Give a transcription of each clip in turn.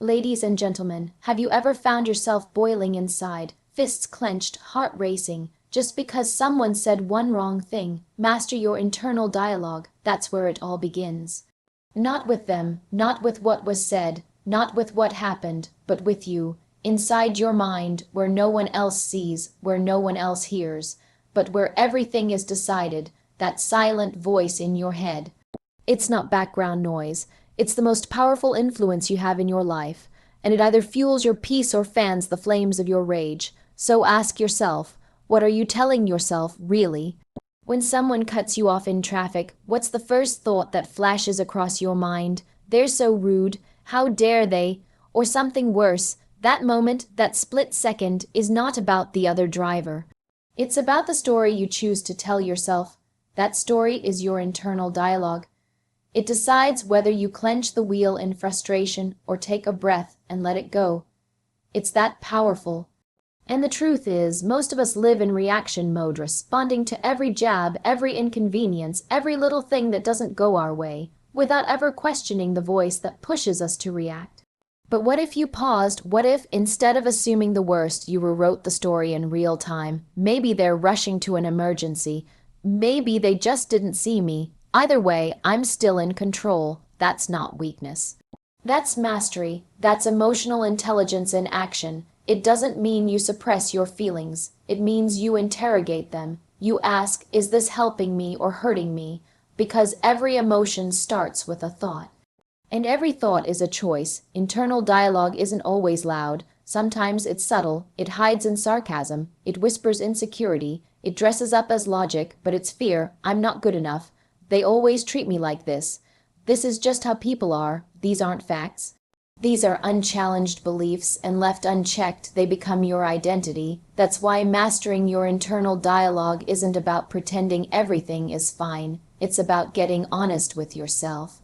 Ladies and gentlemen, have you ever found yourself boiling inside, fists clenched, heart racing, just because someone said one wrong thing? Master your internal dialogue. That's where it all begins. Not with them, not with what was said, not with what happened, but with you, inside your mind, where no one else sees, where no one else hears, but where everything is decided, that silent voice in your head. It's not background noise. It's the most powerful influence you have in your life, and it either fuels your peace or fans the flames of your rage. So ask yourself, what are you telling yourself, really? When someone cuts you off in traffic, what's the first thought that flashes across your mind? They're so rude. How dare they? Or something worse. That moment, that split second, is not about the other driver. It's about the story you choose to tell yourself. That story is your internal dialogue. It decides whether you clench the wheel in frustration or take a breath and let it go. It's that powerful. And the truth is, most of us live in reaction mode, responding to every jab, every inconvenience, every little thing that doesn't go our way, without ever questioning the voice that pushes us to react. But what if you paused? What if, instead of assuming the worst, you rewrote the story in real time? Maybe they're rushing to an emergency. Maybe they just didn't see me. Either way, I'm still in control. That's not weakness. That's mastery. That's emotional intelligence in action. It doesn't mean you suppress your feelings. It means you interrogate them. You ask, is this helping me or hurting me? Because every emotion starts with a thought. And every thought is a choice. Internal dialogue isn't always loud. Sometimes it's subtle. It hides in sarcasm. It whispers insecurity. It dresses up as logic, but it's fear. I'm not good enough. They always treat me like this. This is just how people are. These aren't facts. These are unchallenged beliefs, and left unchecked, they become your identity. That's why mastering your internal dialogue isn't about pretending everything is fine. It's about getting honest with yourself.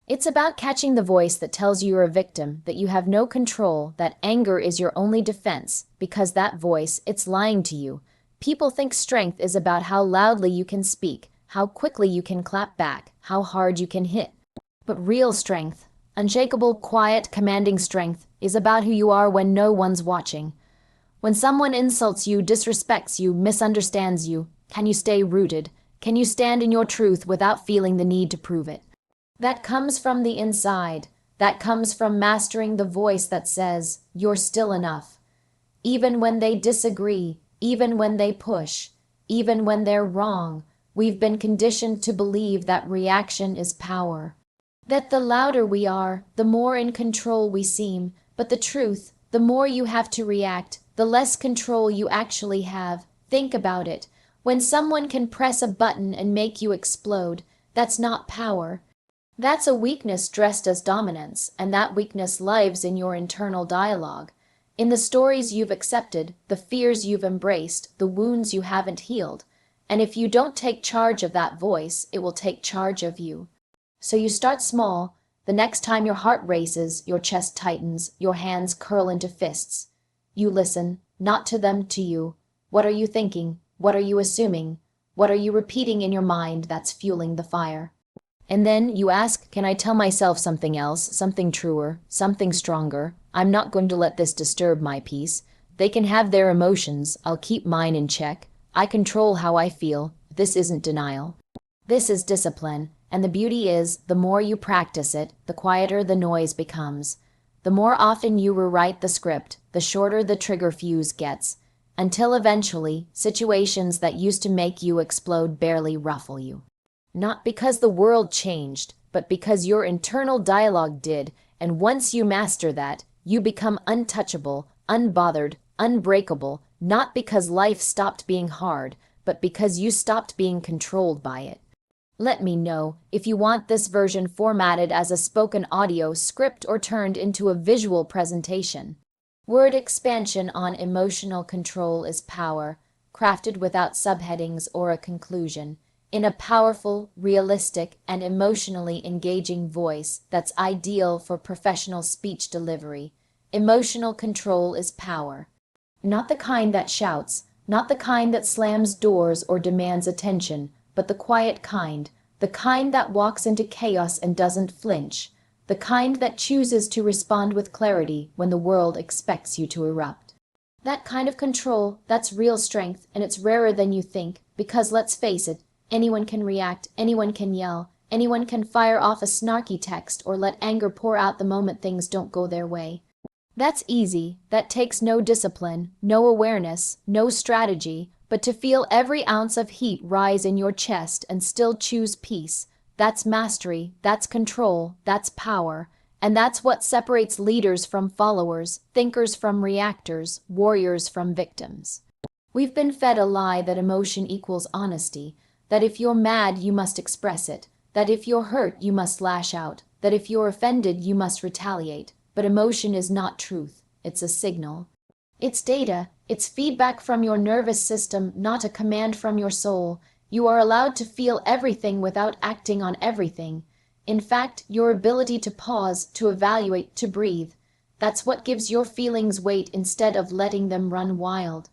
It's about catching the voice that tells you you're a victim, that you have no control, that anger is your only defense, because that voice, it's lying to you. People think strength is about how loudly you can speak, how quickly you can clap back, how hard you can hit. But real strength, unshakable, quiet, commanding strength, is about who you are when no one's watching. When someone insults you, disrespects you, misunderstands you, can you stay rooted? Can you stand in your truth without feeling the need to prove it? That comes from the inside. That comes from mastering the voice that says, you're still enough. Even when they disagree, even when they push, even when they're wrong, we've been conditioned to believe that reaction is power. That the louder we are, the more in control we seem. But the truth, the more you have to react, the less control you actually have. Think about it. When someone can press a button and make you explode, that's not power. That's a weakness dressed as dominance, and that weakness lives in your internal dialogue. In the stories you've accepted, the fears you've embraced, the wounds you haven't healed. And if you don't take charge of that voice, it will take charge of you. So you start small. The next time your heart races, your chest tightens, your hands curl into fists. You listen, not to them, to you. What are you thinking? What are you assuming? What are you repeating in your mind that's fueling the fire? And then you ask, can I tell myself something else, something truer, something stronger? I'm not going to let this disturb my peace. They can have their emotions. I'll keep mine in check. I control how I feel. This isn't denial. This is discipline. And the beauty is, the more you practice it, the quieter the noise becomes. The more often you rewrite the script, the shorter the trigger fuse gets, until eventually, situations that used to make you explode barely ruffle you. Not because the world changed, but because your internal dialogue did, and once you master that, you become untouchable, unbothered, unbreakable, not because life stopped being hard, but because you stopped being controlled by it. Let me know if you want this version formatted as a spoken audio script or turned into a visual presentation. Word expansion on emotional control is power, crafted without subheadings or a conclusion, in a powerful, realistic, and emotionally engaging voice that's ideal for professional speech delivery. Emotional control is power. Not the kind that shouts, not the kind that slams doors or demands attention, but the quiet kind, the kind that walks into chaos and doesn't flinch, the kind that chooses to respond with clarity when the world expects you to erupt. That kind of control, that's real strength, and it's rarer than you think, because let's face it, anyone can react, anyone can yell, anyone can fire off a snarky text or let anger pour out the moment things don't go their way. That's easy, that takes no discipline, no awareness, no strategy, but to feel every ounce of heat rise in your chest and still choose peace, that's mastery, that's control, that's power, and that's what separates leaders from followers, thinkers from reactors, warriors from victims. We've been fed a lie that emotion equals honesty, that if you're mad you must express it, that if you're hurt you must lash out, that if you're offended you must retaliate. But emotion is not truth, it's a signal. It's data, it's feedback from your nervous system, not a command from your soul. You are allowed to feel everything without acting on everything. In fact, your ability to pause, to evaluate, to breathe, that's what gives your feelings weight instead of letting them run wild.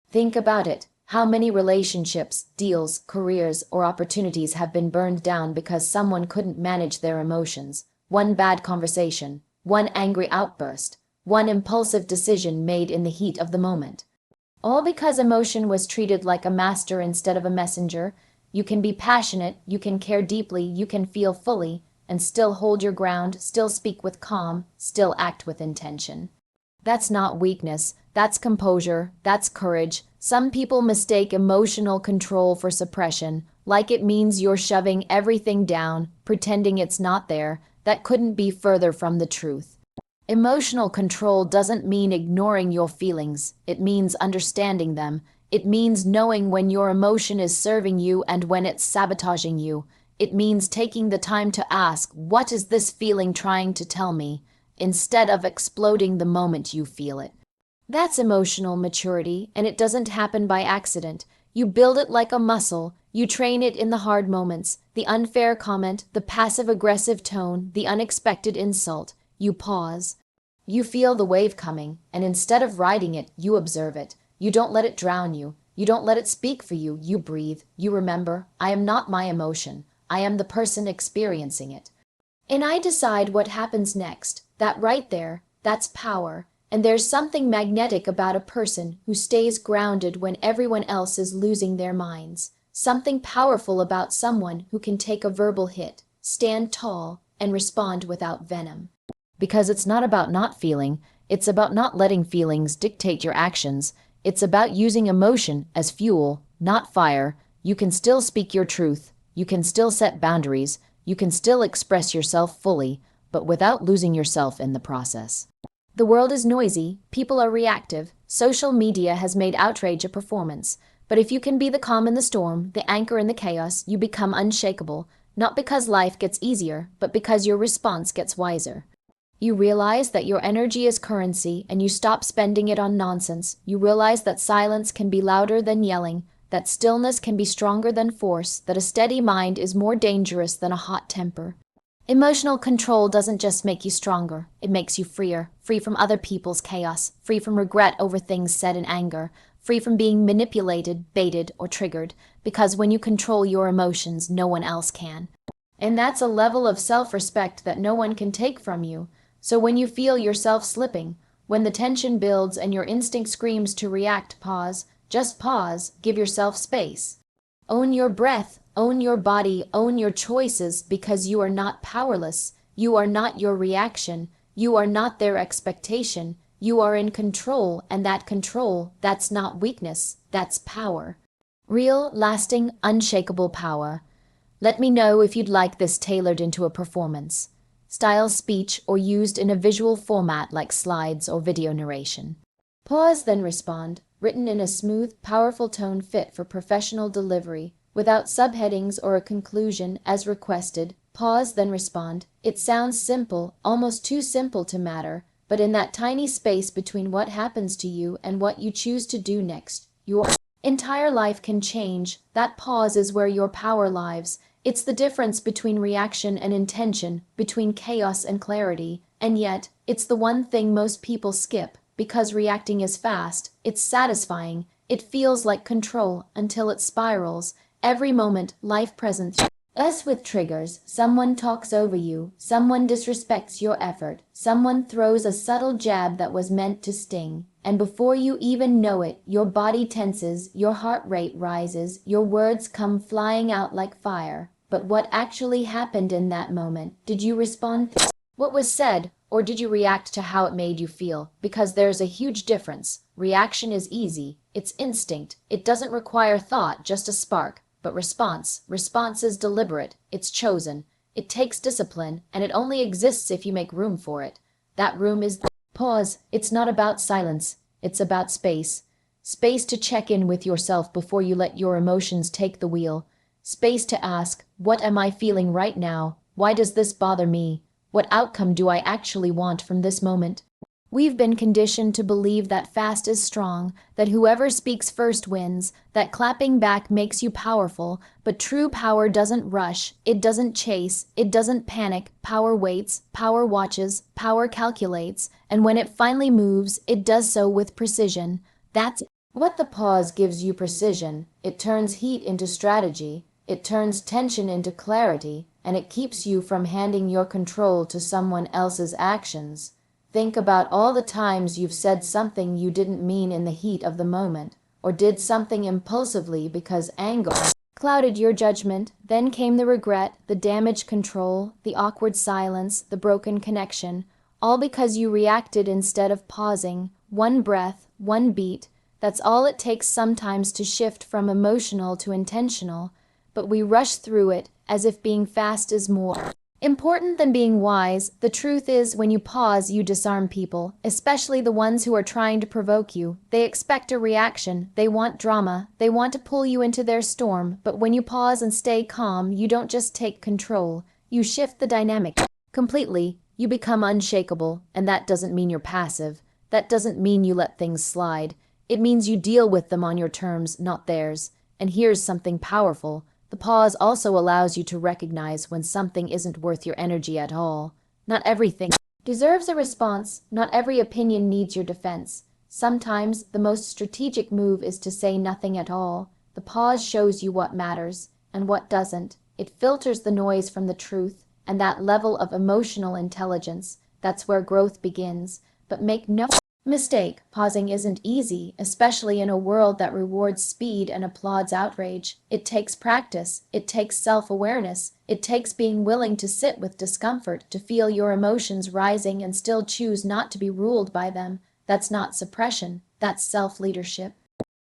Think about it. How many relationships, deals, careers, or opportunities have been burned down because someone couldn't manage their emotions? One bad conversation, one angry outburst, one impulsive decision made in the heat of the moment. All because emotion was treated like a master instead of a messenger. You can be passionate, you can care deeply, you can feel fully, and still hold your ground, still speak with calm, still act with intention. That's not weakness, that's composure, that's courage. Some people mistake emotional control for suppression, like it means you're shoving everything down, pretending it's not there. That couldn't be further from the truth. Emotional control doesn't mean ignoring your feelings. It means understanding them. It means knowing when your emotion is serving you and when it's sabotaging you. It means taking the time to ask, what is this feeling trying to tell me, instead of exploding the moment you feel it. That's emotional maturity, and it doesn't happen by accident. You build it like a muscle. You train it in the hard moments, the unfair comment, the passive-aggressive tone, the unexpected insult. You pause. You feel the wave coming, and instead of riding it, you observe it. You don't let it drown you. You don't let it speak for you. You breathe. You remember, I am not my emotion. I am the person experiencing it. And I decide what happens next. That right there, that's power. And there's something magnetic about a person who stays grounded when everyone else is losing their minds. Something powerful about someone who can take a verbal hit, stand tall, and respond without venom. Because it's not about not feeling, it's about not letting feelings dictate your actions. It's about using emotion as fuel, not fire. You can still speak your truth, you can still set boundaries, you can still express yourself fully, but without losing yourself in the process. The world is noisy, people are reactive, social media has made outrage a performance. But if you can be the calm in the storm, the anchor in the chaos, you become unshakable, not because life gets easier, but because your response gets wiser. You realize that your energy is currency, and you stop spending it on nonsense. You realize that silence can be louder than yelling, that stillness can be stronger than force, that a steady mind is more dangerous than a hot temper. Emotional control doesn't just make you stronger, it makes you freer, free from other people's chaos, free from regret over things said in anger, free from being manipulated, baited, or triggered, because when you control your emotions, no one else can. And that's a level of self-respect that no one can take from you. So when you feel yourself slipping, when the tension builds and your instinct screams to react, pause, just pause, give yourself space. Own your breath, own your body, own your choices, because you are not powerless. You are not your reaction. You are not their expectation. You are in control, and that control, that's not weakness, that's power. Real, lasting, unshakable power. Let me know if you'd like this tailored into a performance. Style speech or used in a visual format like slides or video narration. Pause, then respond, written in a smooth, powerful tone fit for professional delivery, without subheadings or a conclusion as requested. Pause, then respond. It sounds simple, almost too simple to matter, but in that tiny space between what happens to you and what you choose to do next, your entire life can change. That pause is where your power lies. It's the difference between reaction and intention, between chaos and clarity, and yet, it's the one thing most people skip, because reacting is fast, it's satisfying, it feels like control until it spirals. Every moment, life present, As with triggers, someone talks over you, someone disrespects your effort, someone throws a subtle jab that was meant to sting, and before you even know it, your body tenses, your heart rate rises, your words come flying out like fire. But what actually happened in that moment? Did you respond to what was said, or did you react to how it made you feel? Because there's a huge difference. Reaction is easy, it's instinct, it doesn't require thought, just a spark. But response is deliberate, it's chosen, it takes discipline, and it only exists if you make room for it. That room is the pause. It's not about silence, it's about space. Space to check in with yourself before you let your emotions take the wheel. Space to ask, what am I feeling right now? Why does this bother me? What outcome do I actually want from this moment? We've been conditioned to believe that fast is strong, that whoever speaks first wins, that clapping back makes you powerful, but true power doesn't rush, it doesn't chase, it doesn't panic. Power waits, power watches, power calculates, and when it finally moves, it does so with precision. That's what the pause gives you: precision. It turns heat into strategy, it turns tension into clarity, and it keeps you from handing your control to someone else's actions. Think about all the times you've said something you didn't mean in the heat of the moment, or did something impulsively because anger clouded your judgment. Then came the regret, the damage control, the awkward silence, the broken connection, all because you reacted instead of pausing. One breath, one beat, that's all it takes sometimes to shift from emotional to intentional, but we rush through it as if being fast is more important than being wise. The truth is, when you pause, you disarm people, especially the ones who are trying to provoke you. They expect a reaction, they want drama, they want to pull you into their storm, but when you pause and stay calm, you don't just take control, you shift the dynamic completely. You become unshakable, and that doesn't mean you're passive. That doesn't mean you let things slide. It means you deal with them on your terms, not theirs. And here's something powerful. The pause also allows you to recognize when something isn't worth your energy at all. Not everything deserves a response. Not every opinion needs your defense. Sometimes the most strategic move is to say nothing at all. The pause shows you what matters and what doesn't. It filters the noise from the truth, and that level of emotional intelligence, that's where growth begins. But make no mistake, pausing isn't easy, especially in a world that rewards speed and applauds outrage. It takes practice, it takes self-awareness, it takes being willing to sit with discomfort, to feel your emotions rising and still choose not to be ruled by them. That's not suppression, that's self-leadership.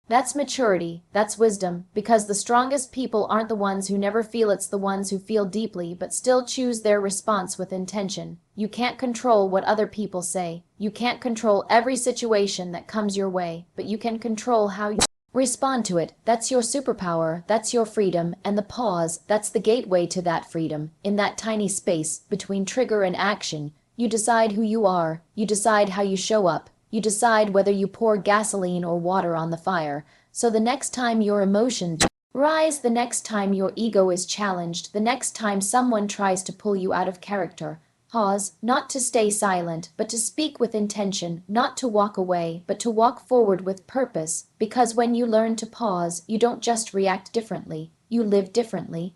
That's maturity, that's wisdom, because the strongest people aren't the ones who never feel, it's the ones who feel deeply but still choose their response with intention. You can't control what other people say. You can't control every situation that comes your way, but you can control how you respond to it. That's your superpower, that's your freedom, and the pause, that's the gateway to that freedom. In that tiny space between trigger and action, you decide who you are, you decide how you show up. You decide whether you pour gasoline or water on the fire. So the next time your emotions rise, the next time your ego is challenged, the next time someone tries to pull you out of character, pause, not to stay silent, but to speak with intention, not to walk away, but to walk forward with purpose. Because when you learn to pause, you don't just react differently, you live differently.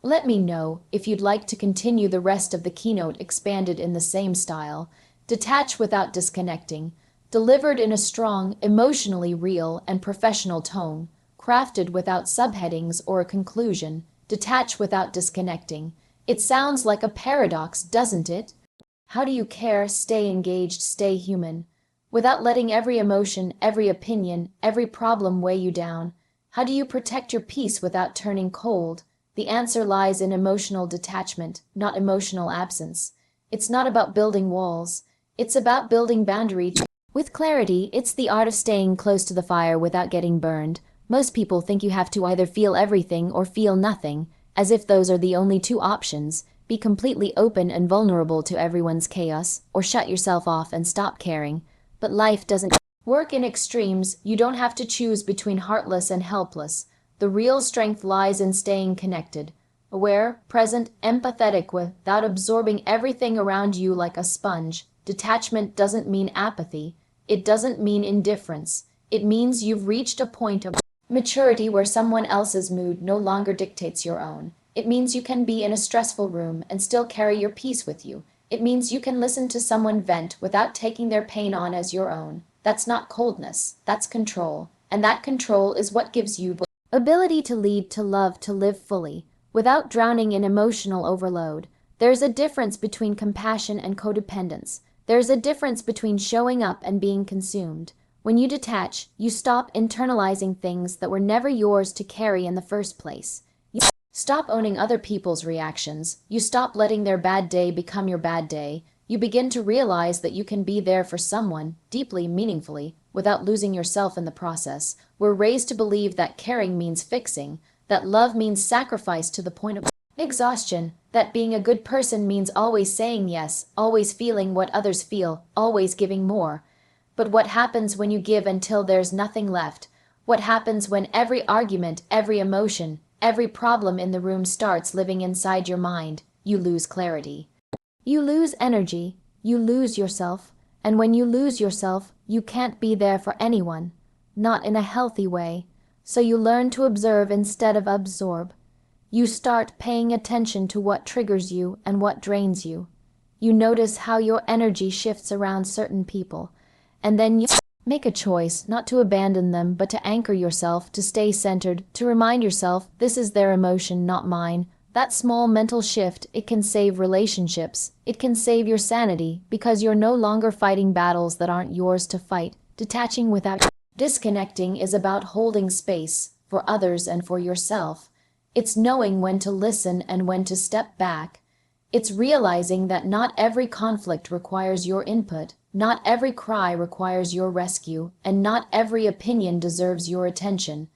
Let me know if you'd like to continue the rest of the keynote expanded in the same style. Detach without disconnecting. Delivered in a strong, emotionally real, and professional tone, crafted without subheadings or a conclusion, detach without disconnecting. It sounds like a paradox, doesn't it? How do you care, stay engaged, stay human, without letting every emotion, every opinion, every problem weigh you down? How do you protect your peace without turning cold? The answer lies in emotional detachment, not emotional absence. It's not about building walls. It's about building boundaries. With clarity, it's the art of staying close to the fire without getting burned. Most people think you have to either feel everything or feel nothing, as if those are the only two options. Be completely open and vulnerable to everyone's chaos, or shut yourself off and stop caring. But life doesn't work in extremes. You don't have to choose between heartless and helpless. The real strength lies in staying connected, aware, present, empathetic, without absorbing everything around you like a sponge. Detachment doesn't mean apathy. It doesn't mean indifference. It means you've reached a point of maturity where someone else's mood no longer dictates your own. It means you can be in a stressful room and still carry your peace with you. It means you can listen to someone vent without taking their pain on as your own. That's not coldness, that's control. And that control is what gives you ability to lead, to love, to live fully, without drowning in emotional overload. There's a difference between compassion and codependence. There's a difference between showing up and being consumed. When you detach, you stop internalizing things that were never yours to carry in the first place. You stop owning other people's reactions. You stop letting their bad day become your bad day. You begin to realize that you can be there for someone, deeply, meaningfully, without losing yourself in the process. We're raised to believe that caring means fixing, that love means sacrifice to the point of exhaustion, that being a good person means always saying yes, always feeling what others feel, always giving more. But what happens when you give until there's nothing left? What happens when every argument, every emotion, every problem in the room starts living inside your mind? You lose clarity. You lose energy. You lose yourself. And when you lose yourself, you can't be there for anyone. Not in a healthy way. So you learn to observe instead of absorb. You start paying attention to what triggers you and what drains you. You notice how your energy shifts around certain people. And then you make a choice not to abandon them, but to anchor yourself, to stay centered, to remind yourself, this is their emotion, not mine. That small mental shift, it can save relationships. It can save your sanity, because you're no longer fighting battles that aren't yours to fight. Detaching without disconnecting is about holding space for others and for yourself. It's knowing when to listen and when to step back. It's realizing that not every conflict requires your input, not every cry requires your rescue, and not every opinion deserves your attention.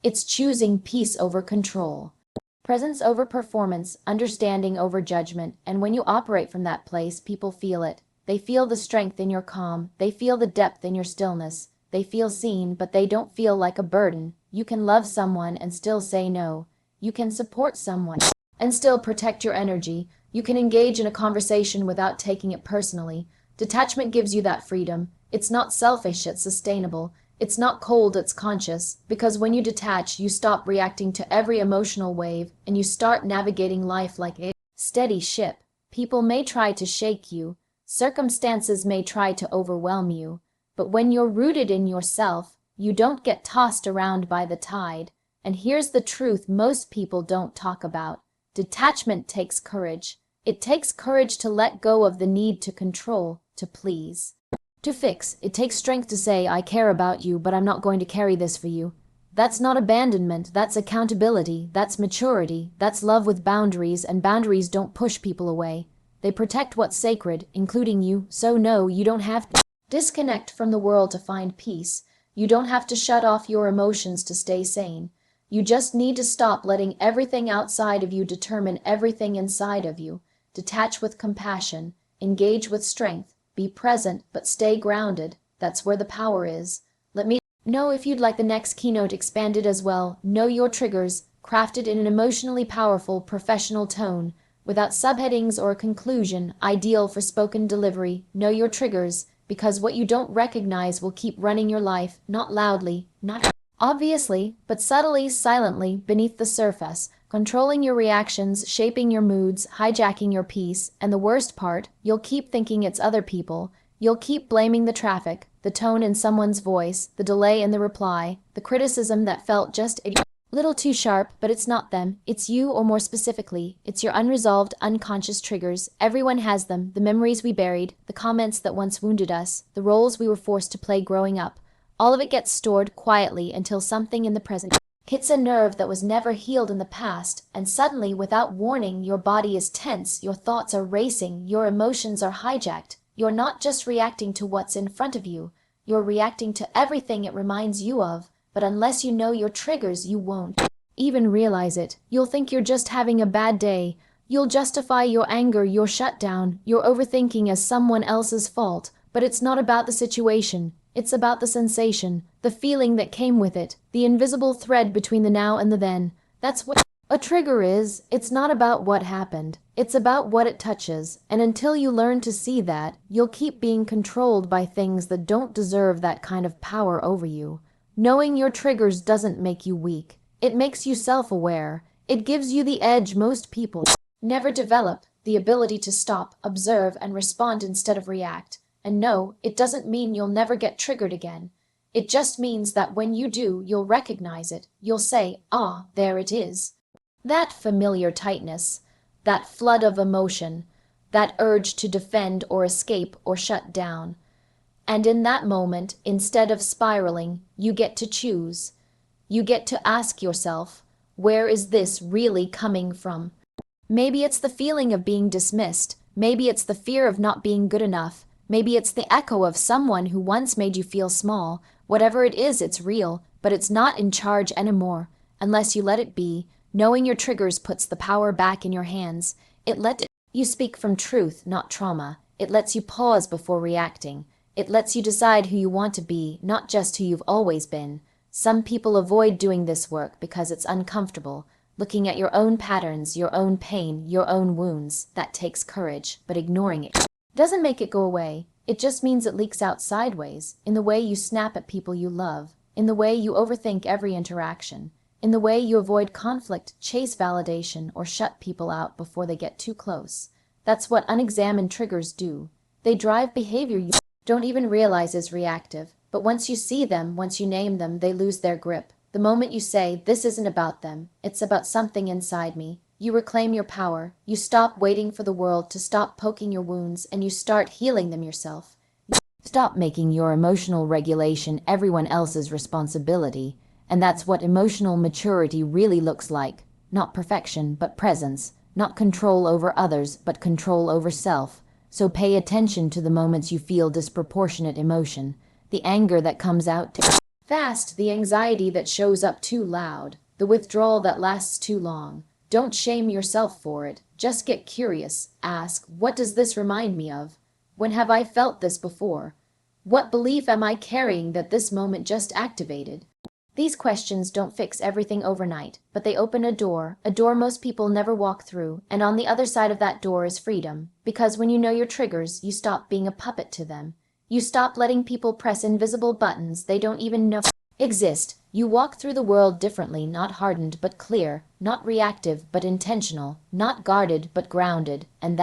It's choosing peace over control, presence over performance, understanding over judgment, and when you operate from that place, people feel it. They feel the strength in your calm, they feel the depth in your stillness, they feel seen, but they don't feel like a burden. You can love someone and still say no. You can support someone and still protect your energy. You can engage in a conversation without taking it personally. Detachment gives you that freedom. It's not selfish, it's sustainable. It's not cold, it's conscious. Because when you detach, you stop reacting to every emotional wave and you start navigating life like a steady ship. People may try to shake you. Circumstances may try to overwhelm you. But when you're rooted in yourself, you don't get tossed around by the tide. And here's the truth most people don't talk about. Detachment takes courage. It takes courage to let go of the need to control, to please, to fix. It takes strength to say, I care about you, but I'm not going to carry this for you. That's not abandonment, that's accountability, that's maturity, that's love with boundaries, and boundaries don't push people away. They protect what's sacred, including you, so no, you don't have to disconnect from the world to find peace. You don't have to shut off your emotions to stay sane. You just need to stop letting everything outside of you determine everything inside of you. Detach with compassion, engage with strength, be present, but stay grounded. That's where the power is. Let me know if you'd like the next keynote expanded as well. Know your triggers, crafted in an emotionally powerful, professional tone, without subheadings or a conclusion, ideal for spoken delivery. Know your triggers, because what you don't recognize will keep running your life, not loudly, not obviously, but subtly, silently, beneath the surface, controlling your reactions, shaping your moods, hijacking your peace, and the worst part, you'll keep thinking it's other people. You'll keep blaming the traffic, the tone in someone's voice, the delay in the reply, the criticism that felt just a little too sharp, but it's not them. It's you, or more specifically, it's your unresolved, unconscious triggers. Everyone has them, the memories we buried, the comments that once wounded us, the roles we were forced to play growing up. All of it gets stored quietly until something in the present hits a nerve that was never healed in the past, and suddenly, without warning, your body is tense, your thoughts are racing, your emotions are hijacked. You're not just reacting to what's in front of you, you're reacting to everything it reminds you of, but unless you know your triggers, you won't even realize it. You'll think you're just having a bad day. You'll justify your anger, your shutdown, your overthinking as someone else's fault, but it's not about the situation. It's about the sensation, the feeling that came with it, the invisible thread between the now and the then. That's what a trigger is. It's not about what happened. It's about what it touches. And until you learn to see that, you'll keep being controlled by things that don't deserve that kind of power over you. Knowing your triggers doesn't make you weak. It makes you self-aware. It gives you the edge most people never develop, the ability to stop, observe, and respond instead of react. And no, it doesn't mean you'll never get triggered again. It just means that when you do, you'll recognize it. You'll say, "Ah, there it is." That familiar tightness, that flood of emotion, that urge to defend or escape or shut down. And in that moment, instead of spiraling, you get to choose. You get to ask yourself, where is this really coming from? Maybe it's the feeling of being dismissed. Maybe it's the fear of not being good enough. Maybe it's the echo of someone who once made you feel small. Whatever it is, it's real, but it's not in charge anymore, unless you let it be. Knowing your triggers puts the power back in your hands. It lets you speak from truth, not trauma. It lets you pause before reacting. It lets you decide who you want to be, not just who you've always been. Some people avoid doing this work because it's uncomfortable. Looking at your own patterns, your own pain, your own wounds, that takes courage, but ignoring it doesn't make it go away. It just means it leaks out sideways, in the way you snap at people you love, in the way you overthink every interaction, in the way you avoid conflict, chase validation, or shut people out before they get too close. That's what unexamined triggers do. They drive behavior you don't even realize is reactive, but once you see them, once you name them, they lose their grip. The moment you say, "This isn't about them, it's about something inside me," you reclaim your power. You stop waiting for the world to stop poking your wounds, and you start healing them yourself. Stop making your emotional regulation everyone else's responsibility. And that's what emotional maturity really looks like. Not perfection, but presence. Not control over others, but control over self. So pay attention to the moments you feel disproportionate emotion. The anger that comes out too fast, the anxiety that shows up too loud, the withdrawal that lasts too long. Don't shame yourself for it. Just get curious. Ask, what does this remind me of? When have I felt this before? What belief am I carrying that this moment just activated? These questions don't fix everything overnight, but they open a door most people never walk through, and on the other side of that door is freedom. Because when you know your triggers, you stop being a puppet to them. You stop letting people press invisible buttons they don't even know exist. You walk through the world differently, not hardened but clear, not reactive but intentional, not guarded but grounded, and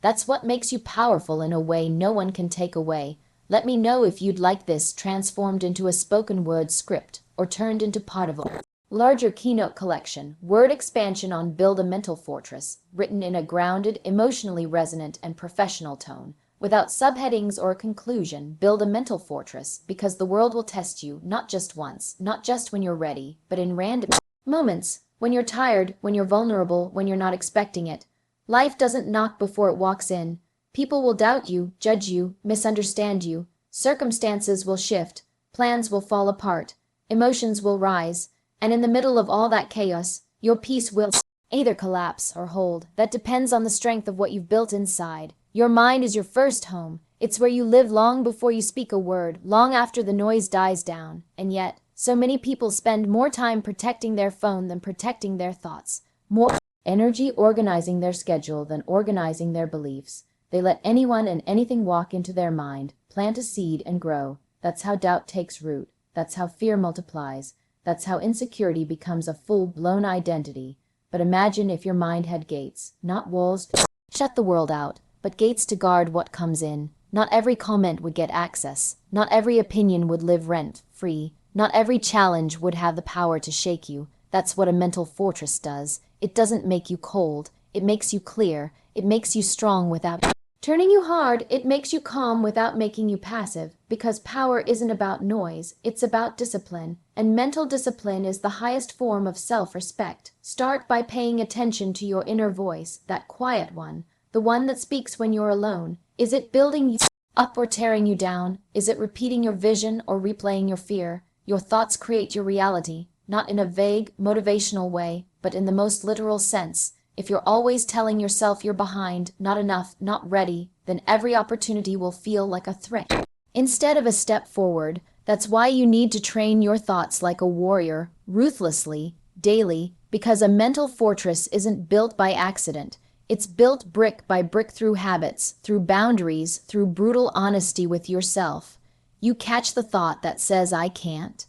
that's what makes you powerful in a way no one can take away. Let me know if you'd like this transformed into a spoken word script or turned into part of a larger keynote collection, word expansion on Build a Mental Fortress, written in a grounded, emotionally resonant, and professional tone. Without subheadings or a conclusion, build a mental fortress, because the world will test you, not just once, not just when you're ready, but in random moments, when you're tired, when you're vulnerable, when you're not expecting it. Life doesn't knock before it walks in. People will doubt you, judge you, misunderstand you. Circumstances will shift, plans will fall apart, emotions will rise, and in the middle of all that chaos, your peace will either collapse or hold. That depends on the strength of what you've built inside. Your mind is your first home. It's where you live long before you speak a word, long after the noise dies down. And yet, so many people spend more time protecting their phone than protecting their thoughts, more energy organizing their schedule than organizing their beliefs. They let anyone and anything walk into their mind, plant a seed, and grow. That's how doubt takes root. That's how fear multiplies. That's how insecurity becomes a full-blown identity. But imagine if your mind had gates, not walls to shut the world out, but gates to guard what comes in. Not every comment would get access. Not every opinion would live rent-free. Not every challenge would have the power to shake you. That's what a mental fortress does. It doesn't make you cold. It makes you clear. It makes you strong without turning you hard. It makes you calm without making you passive. Because power isn't about noise. It's about discipline. And mental discipline is the highest form of self-respect. Start by paying attention to your inner voice, that quiet one. The one that speaks when you're alone. Is it building you up or tearing you down? Is it repeating your vision or replaying your fear? Your thoughts create your reality, not in a vague, motivational way, but in the most literal sense. If you're always telling yourself you're behind, not enough, not ready, then every opportunity will feel like a threat instead of a step forward. That's why you need to train your thoughts like a warrior, ruthlessly, daily, because a mental fortress isn't built by accident. It's built brick by brick through habits, through boundaries, through brutal honesty with yourself. You catch the thought that says, "I can't,"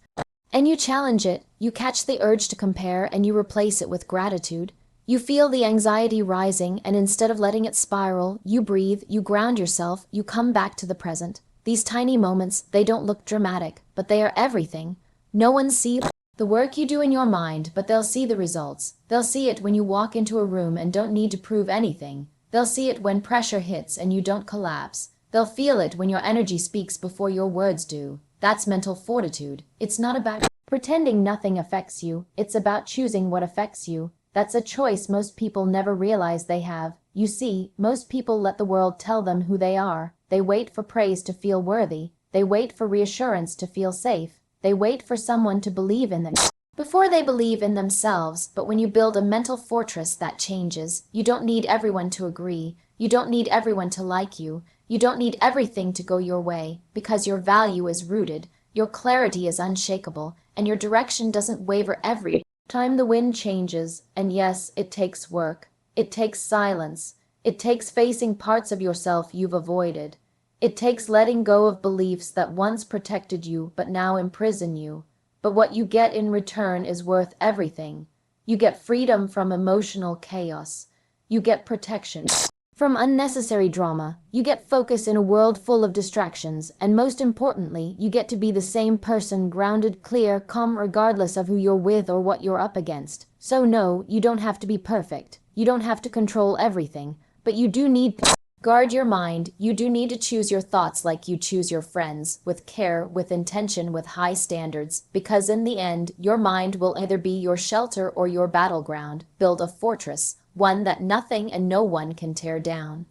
And you challenge it, you catch the urge to compare and you replace it with gratitude. You feel the anxiety rising and instead of letting it spiral, you breathe, you ground yourself, you come back to the present. These tiny moments, they don't look dramatic, but they are everything. No one sees the work you do in your mind, but they'll see the results. They'll see it when you walk into a room and don't need to prove anything. They'll see it when pressure hits and you don't collapse. They'll feel it when your energy speaks before your words do. That's mental fortitude. It's not about pretending nothing affects you. It's about choosing what affects you. That's a choice most people never realize they have. You see, most people let the world tell them who they are. They wait for praise to feel worthy. They wait for reassurance to feel safe. They wait for someone to believe in them before they believe in themselves. But when you build a mental fortress, that changes. You don't need everyone to agree. You don't need everyone to like you. You don't need everything to go your way, because your value is rooted, your clarity is unshakable, and your direction doesn't waver every time the wind changes. And yes, it takes work. It takes silence. It takes facing parts of yourself you've avoided. It takes letting go of beliefs that once protected you but now imprison you. But what you get in return is worth everything. You get freedom from emotional chaos. You get protection from unnecessary drama. You get focus in a world full of distractions, and most importantly, you get to be the same person, grounded, clear, calm, regardless of who you're with or what you're up against. So no, you don't have to be perfect. You don't have to control everything, but you do need guard your mind. You do need to choose your thoughts like you choose your friends, with care, with intention, with high standards, because in the end, your mind will either be your shelter or your battleground. Build a fortress, one that nothing and no one can tear down.